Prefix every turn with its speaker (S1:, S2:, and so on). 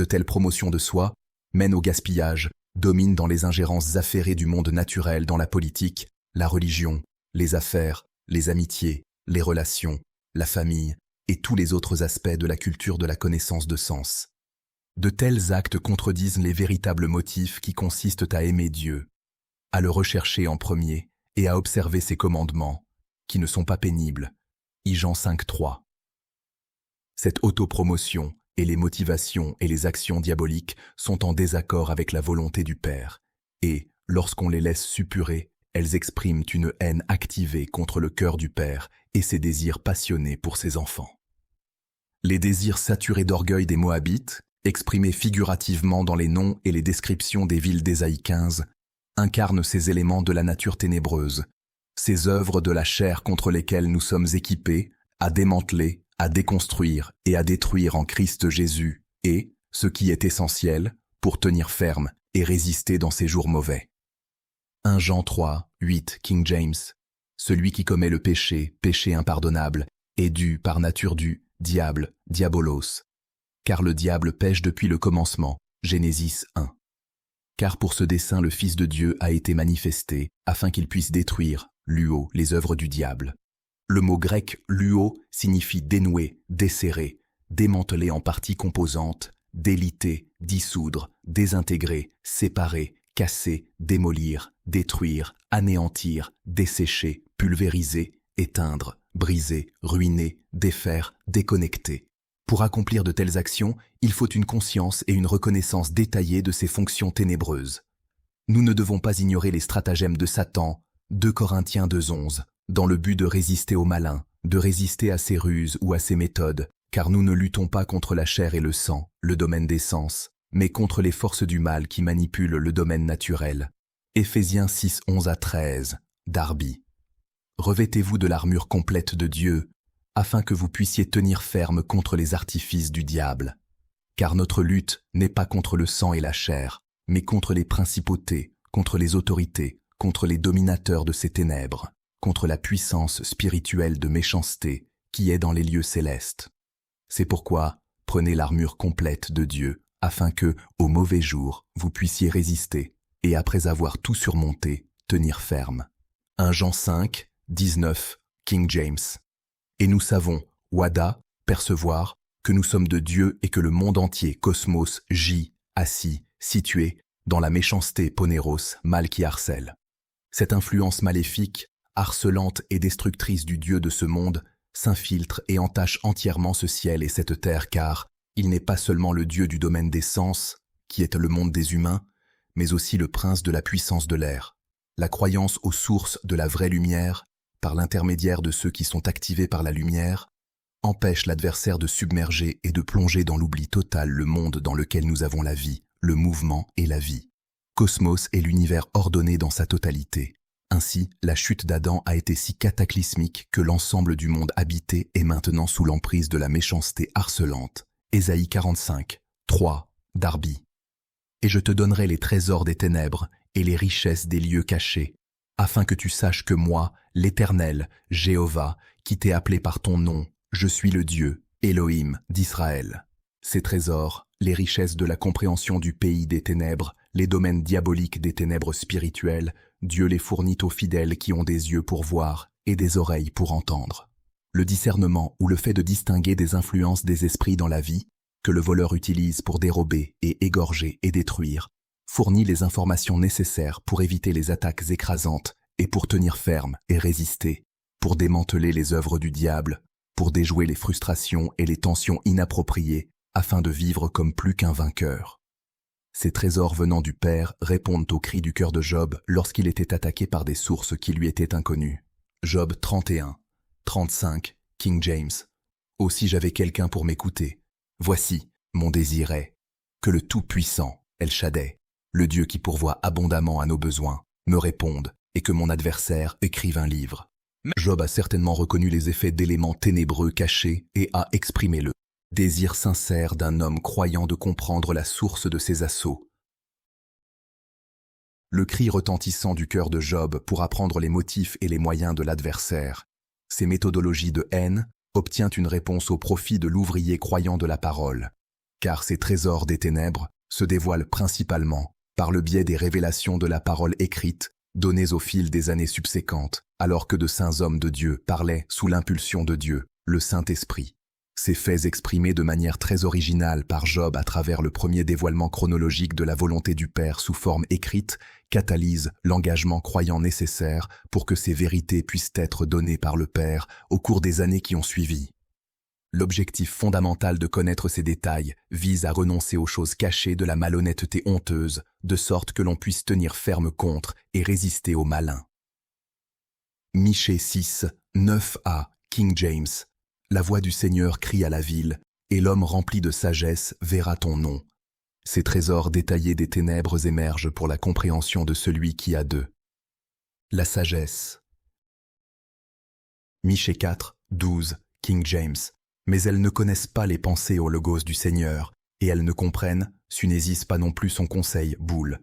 S1: De telles promotions de soi mènent au gaspillage, dominent dans les ingérences affairées du monde naturel dans la politique, la religion, les affaires, les amitiés, les relations, la famille et tous les autres aspects de la culture de la connaissance de sens. De tels actes contredisent les véritables motifs qui consistent à aimer Dieu, à le rechercher en premier et à observer ses commandements, qui ne sont pas pénibles. Jean 5:3. Cette autopromotion et les motivations et les actions diaboliques sont en désaccord avec la volonté du Père, et, lorsqu'on les laisse suppurer, elles expriment une haine activée contre le cœur du Père et ses désirs passionnés pour ses enfants. Les désirs saturés d'orgueil des Moabites, exprimés figurativement dans les noms et les descriptions des villes d'Ésaïe 15, incarnent ces éléments de la nature ténébreuse, ces œuvres de la chair contre lesquelles nous sommes équipés, à démanteler, à déconstruire et à détruire en Christ Jésus, et, ce qui est essentiel, pour tenir ferme et résister dans ces jours mauvais. 1 Jean 3:8 King James. Celui qui commet le péché, péché impardonnable, est dû, par nature du diable, diabolos. Car le diable pêche depuis le commencement. Génésis 1. Car pour ce dessein le Fils de Dieu a été manifesté, afin qu'il puisse détruire, luo, les œuvres du diable. Le mot grec luo signifie dénouer, desserrer, démanteler en parties composantes, déliter, dissoudre, désintégrer, séparer, casser, démolir, détruire, anéantir, dessécher, pulvériser, éteindre, briser, ruiner, défaire, déconnecter. Pour accomplir de telles actions, il faut une conscience et une reconnaissance détaillée de ces fonctions ténébreuses. Nous ne devons pas ignorer les stratagèmes de Satan, 2 Corinthiens 2:11, dans le but de résister au malin, de résister à ses ruses ou à ses méthodes, car nous ne luttons pas contre la chair et le sang, le domaine des sens, mais contre les forces du mal qui manipulent le domaine naturel. Éphésiens 6:11-13, Darby. Revêtez-vous de l'armure complète de Dieu, afin que vous puissiez tenir ferme contre les artifices du diable. Car notre lutte n'est pas contre le sang et la chair, mais contre les principautés, contre les autorités, contre les dominateurs de ces ténèbres, contre la puissance spirituelle de méchanceté qui est dans les lieux célestes. C'est pourquoi, prenez l'armure complète de Dieu, afin que, au mauvais jour, vous puissiez résister, et après avoir tout surmonté, tenir ferme. 1 Jean 5:19, King James. Et nous savons, Wada, percevoir, que nous sommes de Dieu et que le monde entier, cosmos, gît, assis, situé, dans la méchanceté ponéros, mal qui harcèle. Cette influence maléfique, harcelante et destructrice du Dieu de ce monde, s'infiltre et entache entièrement ce ciel et cette terre, car il n'est pas seulement le Dieu du domaine des sens, qui est le monde des humains, mais aussi le prince de la puissance de l'air. La croyance aux sources de la vraie lumière, par l'intermédiaire de ceux qui sont activés par la lumière, empêche l'adversaire de submerger et de plonger dans l'oubli total le monde dans lequel nous avons la vie, le mouvement et la vie. Cosmos est l'univers ordonné dans sa totalité. Ainsi, la chute d'Adam a été si cataclysmique que l'ensemble du monde habité est maintenant sous l'emprise de la méchanceté harcelante. Ésaïe 45:3, Darby. Et je te donnerai les trésors des ténèbres et les richesses des lieux cachés, afin que tu saches que moi, l'Éternel, Jéhovah, qui t'ai appelé par ton nom, je suis le Dieu, Elohim, d'Israël. Ces trésors, les richesses de la compréhension du pays des ténèbres, les domaines diaboliques des ténèbres spirituelles, Dieu les fournit aux fidèles qui ont des yeux pour voir et des oreilles pour entendre. Le discernement ou le fait de distinguer des influences des esprits dans la vie, que le voleur utilise pour dérober et égorger et détruire, fournit les informations nécessaires pour éviter les attaques écrasantes et pour tenir ferme et résister, pour démanteler les œuvres du diable, pour déjouer les frustrations et les tensions inappropriées afin de vivre comme plus qu'un vainqueur. Ces trésors venant du Père répondent aux cris du cœur de Job lorsqu'il était attaqué par des sources qui lui étaient inconnues. Job 31:35, King James. Aussi j'avais quelqu'un pour m'écouter. Voici, mon désir est que le Tout-Puissant, El Shaddai, le Dieu qui pourvoit abondamment à nos besoins, me réponde et que mon adversaire écrive un livre. Job a certainement reconnu les effets d'éléments ténébreux cachés et a exprimé le désir sincère d'un homme croyant de comprendre la source de ses assauts. Le cri retentissant du cœur de Job pour apprendre les motifs et les moyens de l'adversaire, ses méthodologies de haine, obtient une réponse au profit de l'ouvrier croyant de la parole. car ces trésors des ténèbres se dévoilent principalement par le biais des révélations de la parole écrite données au fil des années subséquentes, alors que de saints hommes de Dieu parlaient sous l'impulsion de Dieu, le Saint-Esprit. Ces faits exprimés de manière très originale par Job à travers le premier dévoilement chronologique de la volonté du Père sous forme écrite catalysent l'engagement croyant nécessaire pour que ces vérités puissent être données par le Père au cours des années qui ont suivi. L'objectif fondamental de connaître ces détails vise à renoncer aux choses cachées de la malhonnêteté honteuse, de sorte que l'on puisse tenir ferme contre et résister au malin. Michée 6, 9a, King James. La voix du Seigneur crie à la ville, et l'homme rempli de sagesse verra ton nom. Ces trésors détaillés des ténèbres émergent pour la compréhension de celui qui a d'eux. La sagesse. Michée 4, 12, King James. Mais elles ne connaissent pas les pensées au logos du Seigneur, et elles ne comprennent, sunésissent pas non plus son conseil, boule.